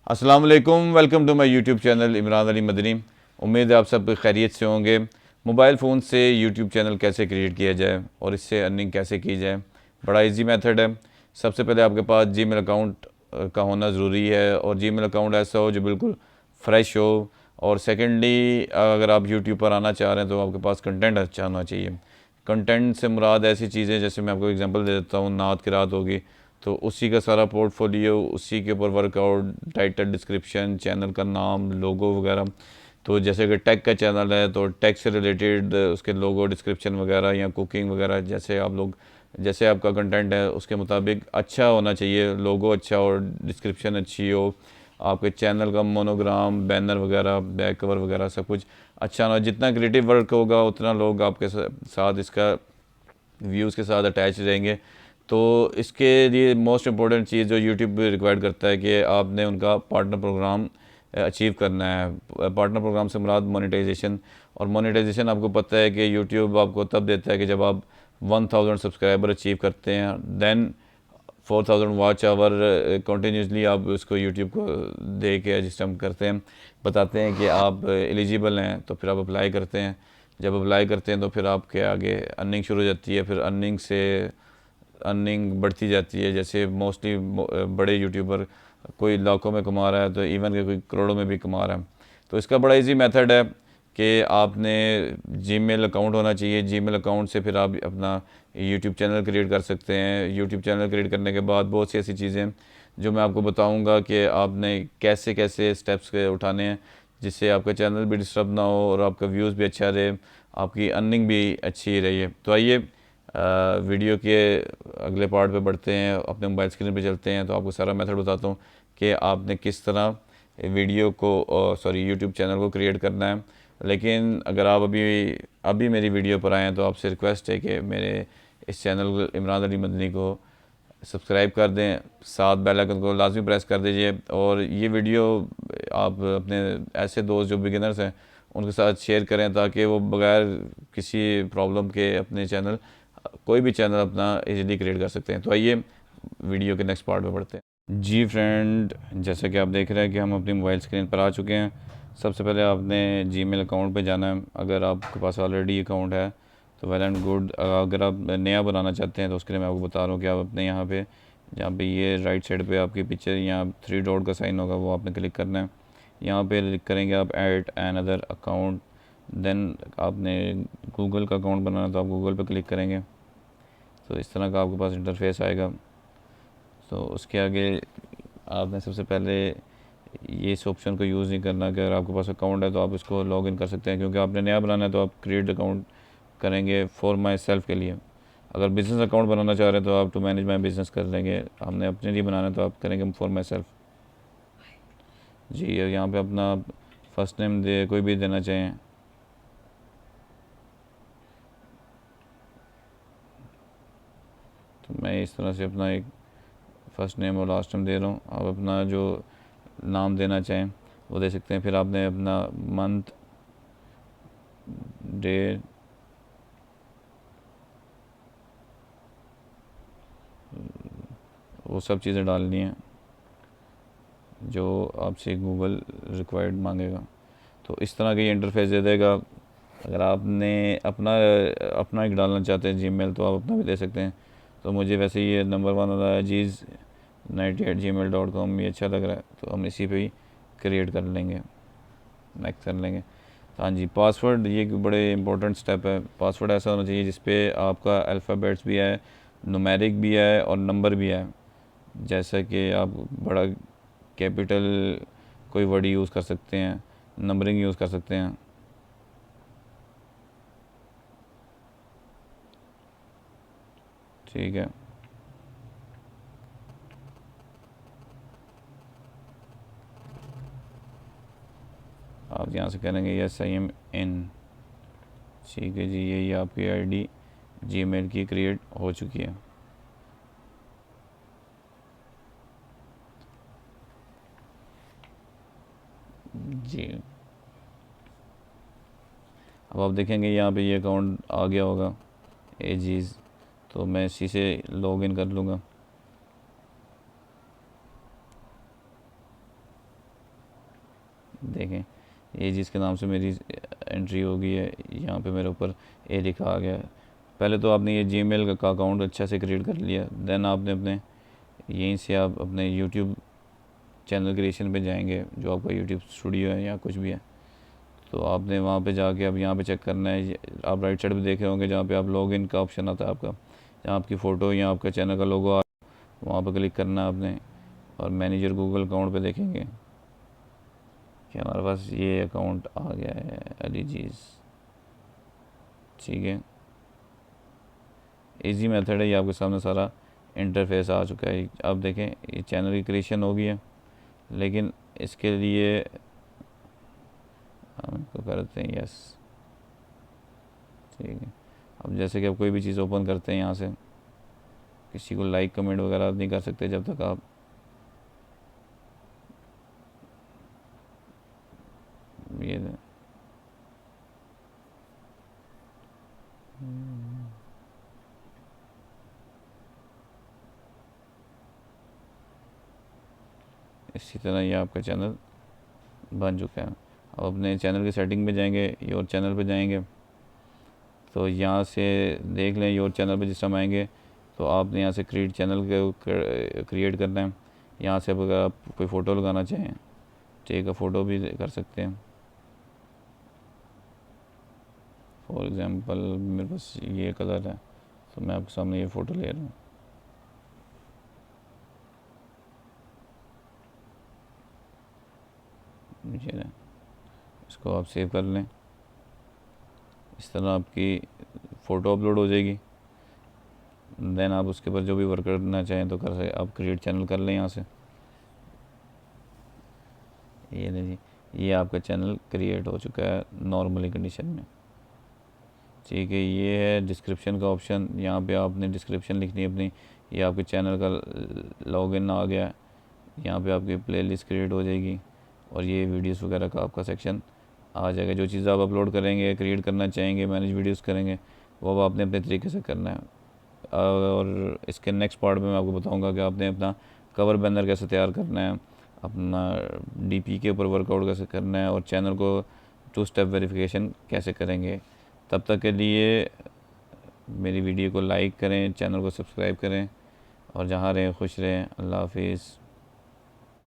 अस्सलाम वालेकुम, welcome to my YouTube channel Imran Ali Madani. उम्मीद है आप सब खैरियत से होंगे। मोबाइल फ़ोन से यूट्यूब चैनल कैसे क्रिएट किया जाए और इससे अर्निंग कैसे की जाए, बड़ा इजी मेथड है। सबसे पहले आपके पास जीमेल अकाउंट का होना ज़रूरी है और जीमेल अकाउंट ऐसा हो जो बिल्कुल फ्रेश हो। और सेकेंडली, अगर आप यूट्यूब पर आना चाह रहे हैं तो आपके पास कंटेंट अच्छा होना चाहिए। कंटेंट से मुराद ऐसी चीज़ें, जैसे मैं आपको एग्जांपल दे देता हूँ, नात की रात होगी तो उसी का सारा पोर्टफोलियो, उसी के ऊपर वर्कआउट, टाइटल, डिस्क्रिप्शन, चैनल का नाम, लोगो वगैरह। तो जैसे कि टेक का चैनल है तो टेक से रिलेटेड उसके लोगो, डिस्क्रिप्शन वगैरह, या कुकिंग वगैरह, जैसे आपका कंटेंट है उसके मुताबिक अच्छा होना चाहिए। लोगो अच्छा और डिस्क्रिप्शन अच्छी हो, आपके चैनल का मोनोग्राम, बैनर वगैरह, बैक कवर वगैरह सब कुछ अच्छा ना हो। जितना क्रिएटिव वर्क होगा उतना लोग आपके साथ इसका व्यूज़ के साथ अटैच रहेंगे। तो इसके लिए मोस्ट इम्पॉर्टेंट चीज़ जो यूट्यूब रिक्वायर्ड करता है कि आपने उनका पार्टनर प्रोग्राम अचीव करना है। पार्टनर प्रोग्राम से मुराद मोनेटाइजेशन। और मोनेटाइजेशन आपको पता है कि यूट्यूब आपको तब देता है कि जब आप 1000 सब्सक्राइबर अचीव करते हैं, देन 4000 वॉच आवर कंटिन्यूसली आप उसको यूट्यूब को दे के रजिस्टर करते हैं, बताते हैं कि आप एलिजिबल हैं, तो फिर आप अप्लाई करते हैं। जब अप्लाई करते हैं तो फिर आपके आगे अर्निंग शुरू हो जाती है। फिर अर्निंग बढ़ती जाती है। जैसे मोस्टली बड़े यूट्यूबर कोई लाखों में कमा रहा है तो इवन के कोई करोड़ों में भी कमा रहा है। तो इसका बड़ा इजी मेथड है कि आपने जीमेल अकाउंट होना चाहिए। जीमेल अकाउंट से फिर आप अपना यूट्यूब चैनल क्रिएट कर सकते हैं। यूट्यूब चैनल क्रिएट करने के बाद बहुत सी ऐसी चीज़ें जो मैं आपको बताऊंगा कि आपने कैसे कैसे स्टेप्स उठाने हैं जिससे आपका चैनल भी डिस्टर्ब ना हो और आपका व्यूज़ भी अच्छा रहे, आपकी अर्निंग भी अच्छी रही है। तो आइए वीडियो के अगले पार्ट पे बढ़ते हैं, अपने मोबाइल स्क्रीन पे चलते हैं तो आपको सारा मेथड बताता हूँ कि आपने किस तरह वीडियो को यूट्यूब चैनल को क्रिएट करना है। लेकिन अगर आप अभी मेरी वीडियो पर आए हैं तो आपसे रिक्वेस्ट है कि मेरे इस चैनल इमरान अली मदनी को सब्सक्राइब कर दें, साथ बेल आइकन को लाजमी प्रेस कर दीजिए। और ये वीडियो आप अपने ऐसे दोस्त जो बिगिनर्स हैं उनके साथ शेयर करें ताकि वो बगैर किसी प्रॉब्लम के अपने चैनल, कोई भी चैनल अपना इजीली क्रिएट कर सकते हैं। तो आइए वीडियो के नेक्स्ट पार्ट में बढ़ते हैं। जी फ्रेंड, जैसा कि आप देख रहे हैं कि हम अपनी मोबाइल स्क्रीन पर आ चुके हैं। सबसे पहले आपने जीमेल अकाउंट पे जाना है। अगर आपके पास ऑलरेडी अकाउंट है तो वेल एंड गुड। अगर आप नया बनाना चाहते हैं तो उसके लिए मैं आपको बता रहा हूँ कि आप अपने यहाँ पे, जहाँ पे ये राइट साइड पे आपकी पिक्चर, यहाँ 3 डॉट का साइन होगा, वो आपने क्लिक करना है। यहाँ पे क्लिक करेंगे आप add another account. Then आपने गूगल का अकाउंट बनाना तो आप गूगल पे क्लिक करेंगे तो इस तरह का आपके पास इंटरफेस आएगा। तो उसके आगे आपने सबसे पहले ये इस ऑप्शन को यूज़ नहीं करना कि अगर आपके पास अकाउंट है तो आप इसको लॉग इन कर सकते हैं, क्योंकि आपने नया बनाना है तो आप क्रिएट अकाउंट करेंगे फॉर माई सेल्फ के लिए। अगर बिज़नेस अकाउंट बनाना चाह रहे हैं तो आप टू मैनेज माई बिज़नेस कर लेंगे। हमने अपने लिए बनाना है तो आप करेंगे फॉर माई सेल्फ। जी, यहाँ पे अपना फर्स्ट नेम कोई भी देना चाहें। तो मैं इस तरह से अपना एक फ़र्स्ट नेम और लास्ट नेम दे रहा हूँ। आप अपना जो नाम देना चाहें वो दे सकते हैं। फिर आपने अपना मंथ, डे, वो सब चीज़ें डालनी हैं जो आपसे गूगल रिक्वायर्ड मांगेगा। तो इस तरह का ये इंटरफेस दे देगा। अगर आपने अपना एक डालना चाहते हैं जीमेल तो आप अपना भी दे सकते हैं। तो मुझे वैसे ये नंबर 1 वाला अजीज़ 98@gmail.com ये अच्छा लग रहा है तो हम इसी पे ही क्रिएट कर लेंगे, नेक्स्ट कर लेंगे। तो हाँ जी, पासवर्ड ये बड़े इंपॉर्टेंट स्टेप है। पासवर्ड ऐसा होना चाहिए जिसपे आपका अल्फ़ाबेट्स भी है, नुमेरिक भी है और नंबर भी है। जैसा कि आप बड़ा कैपिटल कोई वर्ड यूज़ कर सकते हैं, नंबरिंग यूज़ कर सकते हैं। ठीक है, आप यहाँ से करेंगे यस आई एम इन। ठीक है जी, यही आपकी आईडी जीमेल की क्रिएट हो चुकी है। जी, अब आप देखेंगे यहाँ पे ये अकाउंट आ गया होगा एजीज़, तो मैं इसी से लॉग इन कर लूँगा। देखें ये जिसके नाम से मेरी एंट्री हो गई है, यहाँ पे मेरे ऊपर ए लिखा आ गया। पहले तो आपने ये जीमेल का अकाउंट अच्छा से क्रिएट कर लिया, देन आपने अपने यहीं से आप अपने यूट्यूब चैनल क्रिएशन पे जाएंगे, जो आपका यूट्यूब स्टूडियो है या कुछ भी है। तो आपने वहाँ पे जाके अब यहाँ पे चेक करना है। आप राइट साइड पे देखे होंगे जहाँ पे आप लॉगिन का ऑप्शन आता है आपका, जहाँ आपकी फ़ोटो या आपका चैनल का लोगो आ, वहाँ पे क्लिक करना है आपने, और मैनेजर गूगल अकाउंट पे देखेंगे कि हमारे पास ये अकाउंट आ गया है एलिजीज। ठीक है, इजी मेथड है, ये आपके सामने सारा इंटरफेस आ चुका है। अब देखें ये चैनल की क्रिएशन हो गई है, लेकिन इसके लिए हम इसको करते हैं यस। ठीक है, अब जैसे कि आप कोई भी चीज़ ओपन करते हैं यहाँ से, किसी को लाइक कमेंट वगैरह नहीं कर सकते जब तक आप ये इसी तरह ये आपका चैनल बन चुका है। अब अपने चैनल की सेटिंग में जाएंगे, योर चैनल पे जाएंगे, तो यहाँ से देख लें योर चैनल पे जिस टाइम आएंगे तो आपने यहाँ से क्रिएट चैनल के क्रिएट करना है। यहाँ से अगर आप कोई फ़ोटो लगाना चाहें, ठीक है, फ़ोटो भी कर सकते हैं। फॉर एग्ज़ाम्पल मेरे पास ये कलर है, तो मैं आपके सामने ये फ़ोटो ले रहा हूँ। ये इसको आप सेव कर लें। इस तरह आपकी फ़ोटो अपलोड हो जाएगी। देन आप उसके ऊपर जो भी वर्क करना चाहें तो कर सकते, आप क्रिएट चैनल कर लें यहाँ से। ये नहीं, ये आपका चैनल क्रिएट हो चुका है नॉर्मली कंडीशन में। ठीक है, ये है डिस्क्रिप्शन का ऑप्शन, यहाँ पे आपने डिस्क्रिप्शन लिखनी है अपनी। ये आपके चैनल का लॉगिन आ गया, यहाँ पे आपकी प्लेलिस्ट क्रिएट हो जाएगी, और ये वीडियोस वगैरह का आपका सेक्शन आ जाएगा। जो चीज़ आप अपलोड करेंगे, क्रिएट करना चाहेंगे, मैनेज वीडियोस करेंगे, वो अब आपने अपने तरीके से करना है। और इसके नेक्स्ट पार्ट में मैं आपको बताऊंगा कि आपने अपना कवर बैनर कैसे तैयार करना है, अपना डीपी के ऊपर वर्कआउट कैसे करना है, और चैनल को 2 स्टेप वेरिफिकेशन कैसे करेंगे। तब तक के लिए मेरी वीडियो को लाइक करें, चैनल को सब्सक्राइब करें, और जहाँ रहें खुश रहें। अल्लाह हाफिज़।